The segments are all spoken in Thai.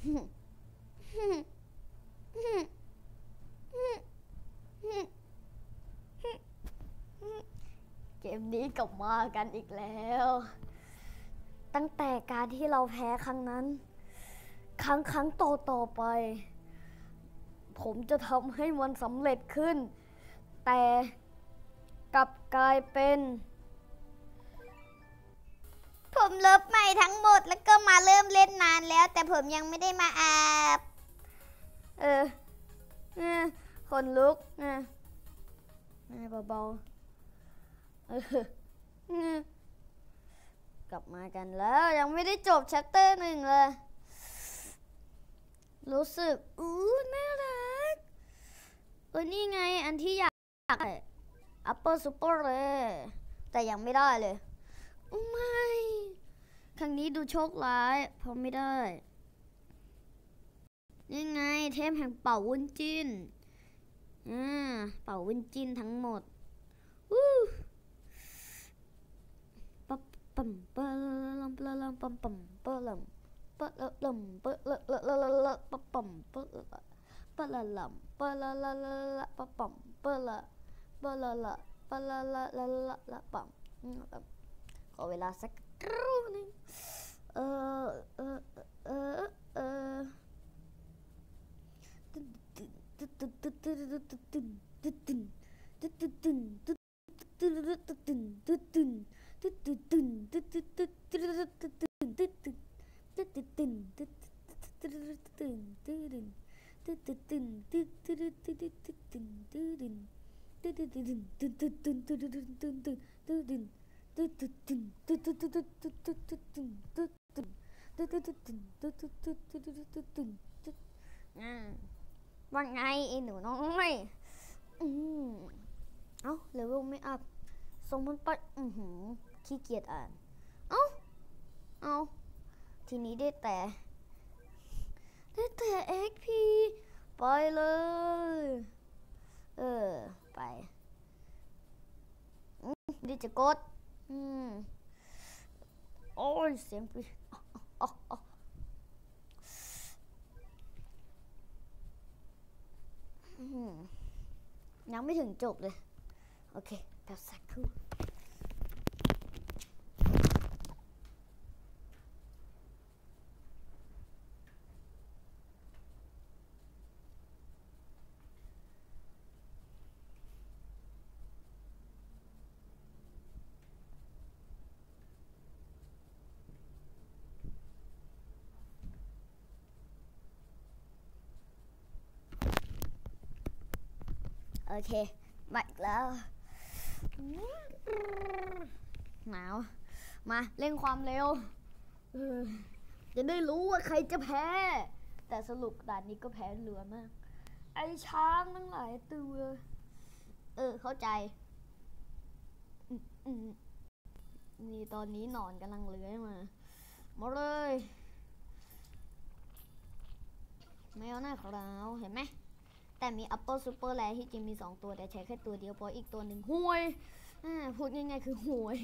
เกมนี้กลับมากันอีกแล้วตั้งแต่การที่เราแพ้ครั้งนั้นครั้งต่อไปผมจะทำให้มันสำเร็จขึ้นแต่กลับกลายเป็นผมลบใหม่ทั้งหมดแล้วก็มาเริ่มเล่นนานแล้วแต่ผมยังไม่ได้มาอาบคนลุกเบาๆกลับมากันแล้วยังไม่ได้จบแชปเตอร์1เลยรู้สึกน่ารักนี่ไงอันที่อยากอัปเปอร์ซูเปอร์เลยแต่ยังไม่ได้เลยไม่ครั้งนี้ดูโชคร้ายเพราะไม่ได้ยังไงเทพแห่งเป่าวุ้นจิ้นเป่าวุ้นจิ้นทั้งหมดปั๊บปั๊มปะลัมปะลัมปั๊มปั๊มปะลัมปะลัมปะละละละละปั๊มปั๊มปะละปะละลัมปะละละละละปั๊มปั๊มปะละปะละละปะละละละละละปั๊มขอเวลาสักครู่นึงว่าไงไอ้หนูน้อยเลเวลไม่อัพส่งมันไปขี้เกียจอ่านทีนี้ได้แต่ XP ไปเลยไปดิจะกดโอ้ยเสียงปียังไม่ถึงจบเลยโอเคแป๊บสักครู่โอเคมาอีกแล้วหนาวมาเร่งความเร็วจะได้รู้ว่าใครจะแพ้แต่สรุปด่านนี้ก็แพ้เหลือมากไอ้ช้างทั้งหลายตัวเข้าใจนี่ตอนนี้หนอนกำลังเลื้อยมาเลยไม่เอาหน้าขาวเห็นไหมแต่มี Apple Super แล้วที่จริงมี2ตัวแต่ใช้แค่ตัวเดียวเพราะอีกตัวหนึ่งห่วยพูดง่ายๆคือห่วย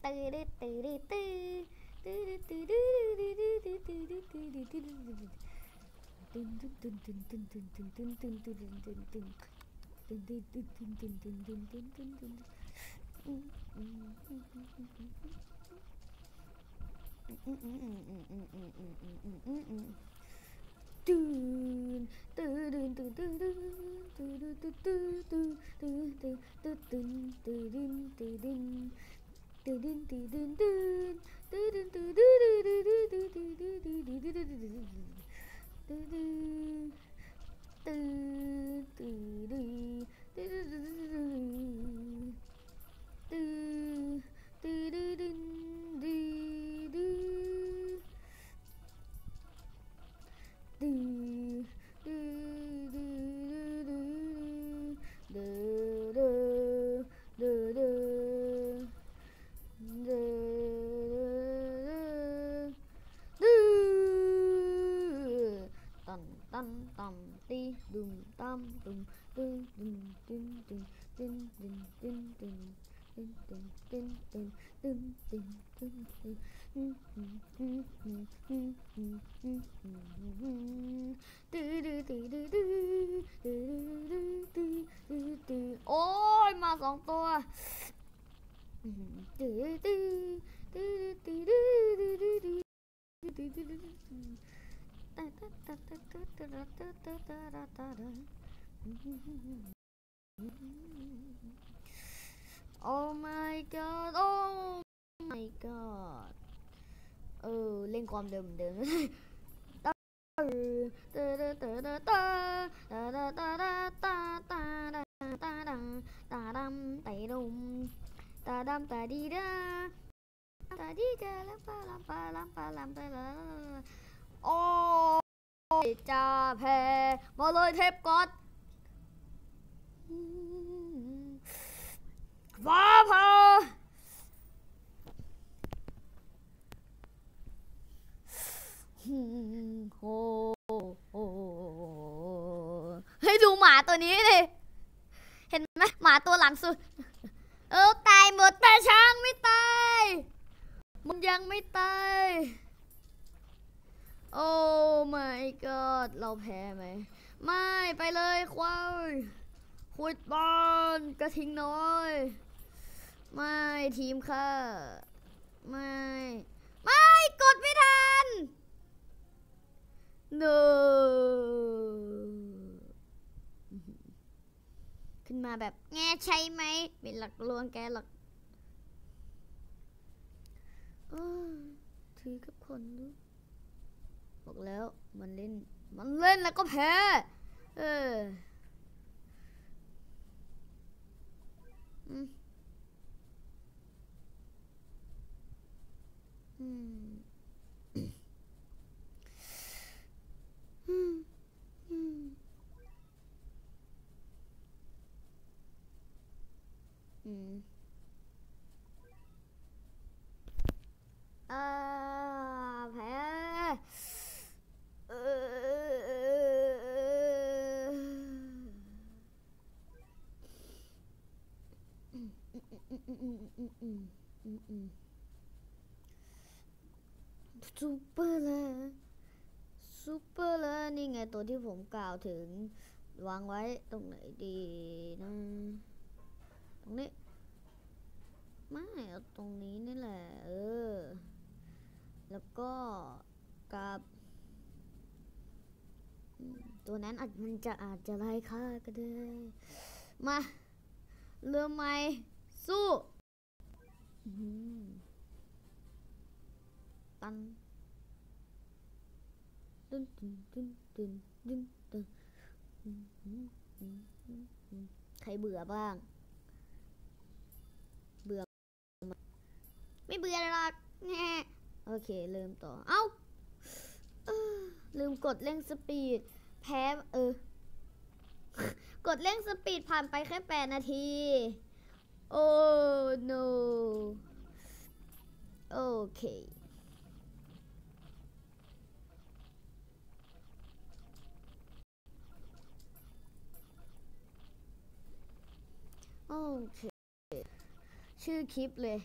ตีดุมตั้มดุมตึ้งตึ้งตึ้งตึ้งตึ้งตึ้งตึ้งตึ้ง โอ้ยมา2 ตัวโอ้ my god โอ้ my god เล่นความเดิมตาดำตาดีดาตาดีดาลัมปาลัมปาลัมปาลัมปาลัมโอ้จ่าแพ้มาเลยเทพกอดฟ้าผ่าโอ้ให้ดูหมาตัวนี้เลยเห็นไหมหมาตัวหลังสุดตายหมดแต่ช้างไม่ตายมันยังไม่ตายโอ้ my god เราแพ้ไหมไม่ไปเลยควายขุดบอลกระทิงน้อยไม่ทีมค่ะไม่กดไม่ทันno ขึ้นมาแบบแง่ใช่ไหมเป็นหลักลวงแกหลักถือกับคนดูบอกแล้วมันเล่นแล้วก็แพ้แพ้ซูเปอร์แล้วนี่ไงตัวที่ผมกล่าวถึงวางไว้ตรงไหนดีนะตรงนี้ไม่เอาตรงนี้นี่แหละแล้วก็กับตัวนั้นมันอาจจะไล่ฆ่าก็ได้มาเรือใหม่สู้ตันใครเบื่อบ้างเบื่อไม่เบื่อหรอกแน่โอเคเริ่มต่อลืมกดเร่งสปีดแพ้กดเร่งสปีดผ่านไปแค่8 นาทีโอ้ no โอเคชื่อคลิปเลย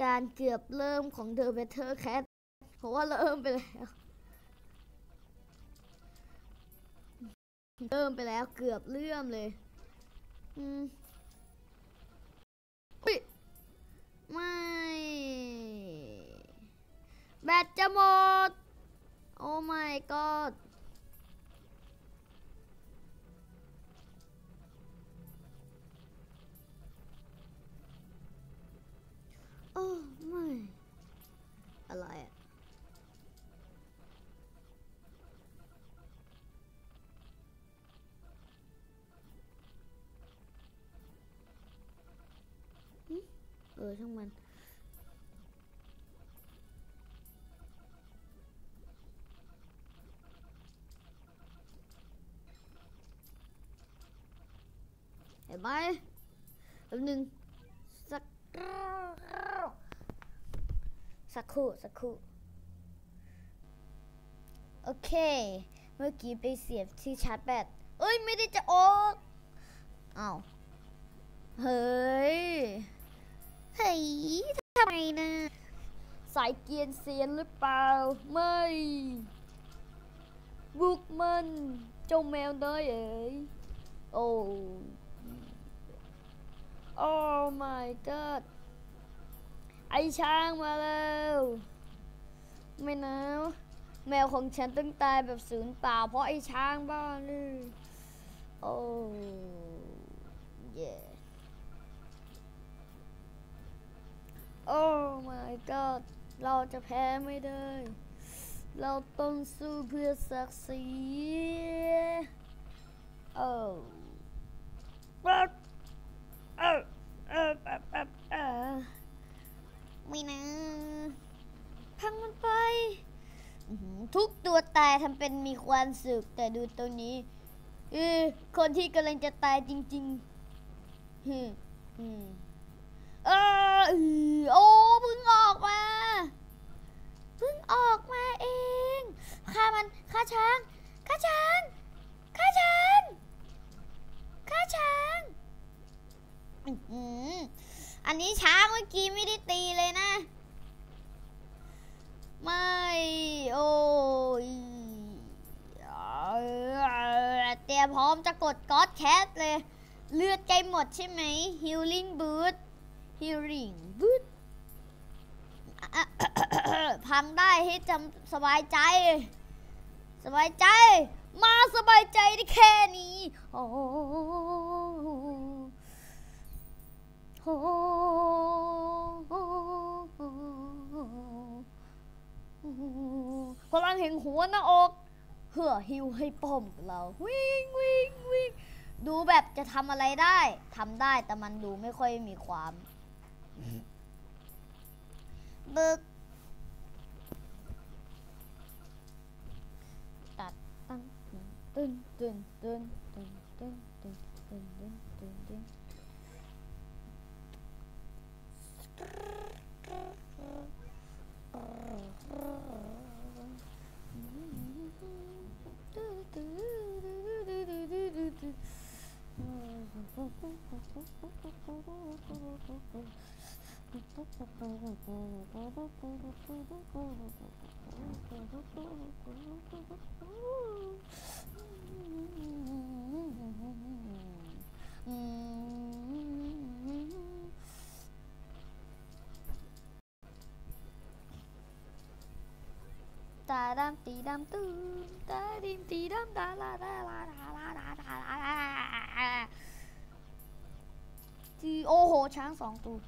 การเกือบเริ่มของ The Better Cat เพราะว่าเริ่มไปแล้วเกือบเลื่อมเลยไม่แบตจะหมดโอ้ my god โอ้ไม่อะไรช่างมันเห็นไหมแป๊บนึงสักครู่โอเคเมื่อกี้ไปเสียบที่ชาร์จแบตไม่ได้จะออกอ้าวเฮ้ย เฮ้ยทำไมนะ สายเกียนเซียนหรือเปล่าไม่บุกมันเจ้าแมวน้อยเอ๋ยโอ้ my god ไอช้างมาแล้วไม่นะแมวของฉันต้องตายแบบสูญเปล่าเพราะไอช้างบ้านี่โอ้เย่โอ้ my god เราจะแพ้ไม่ได้เราต้องสู้เพื่อศักดิ์ศรีโอ้ปั๊บไม่นะ พังมันไป ทุกตัวตายทำเป็นมีความสุขแต่ดูตรงนี้คนที่กำลังจะตายจริงๆโอ้เพิ่งออกมาเองฆ่ามันฆ่าช้างอันนี้ช้างเมื่อกี้ไม่ได้ตีเลยนะไม่โอ้ยเตรียมพร้อมจะกดก๊อตแคทเลยเลือดใกล้หมดใช่ไหม Healing Boot พังได้ให้จำสบายใจมาสบายใจได้แค่นี้โอ้พลังแห่งหัวหน้าอกเพื่อฮิวให้ป้อมเราวิ่งดูแบบจะทำอะไรได้ทำได้แต่มันดูไม่ค่อยมีความบึกตัดตั้งตึนตาดำตีดำตื้อตาดิมตีดำตาลาจีโอ้โหช้าง2 ตัว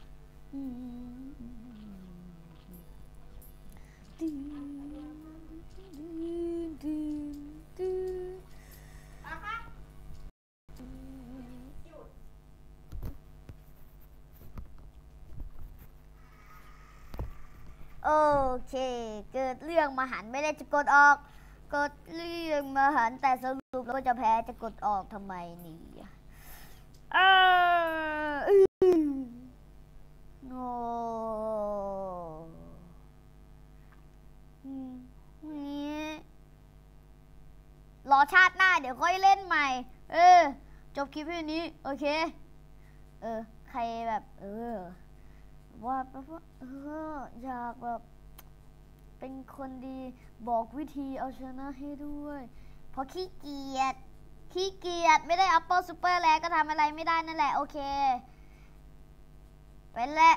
โอเคเกิดเรื่องมหันต์ไม่ได้จะกดออกกดเรื่องมหันต์แต่สรุปแล้วก็จะแพ้จะกดออกทำไมนี่โง่นี่รอชาติหน้าเดี๋ยวค่อยเล่นใหม่จบคลิปแค่นี้โอเคใครแบบว่าอยากแบบเป็นคนดีบอกวิธีเอาชนะให้ด้วยเพราะขี้เกียจไม่ได้อัปเปอร์ซูเปอร์แล้วก็ทำอะไรไม่ได้นั่นแหละโอเคไปแล้ว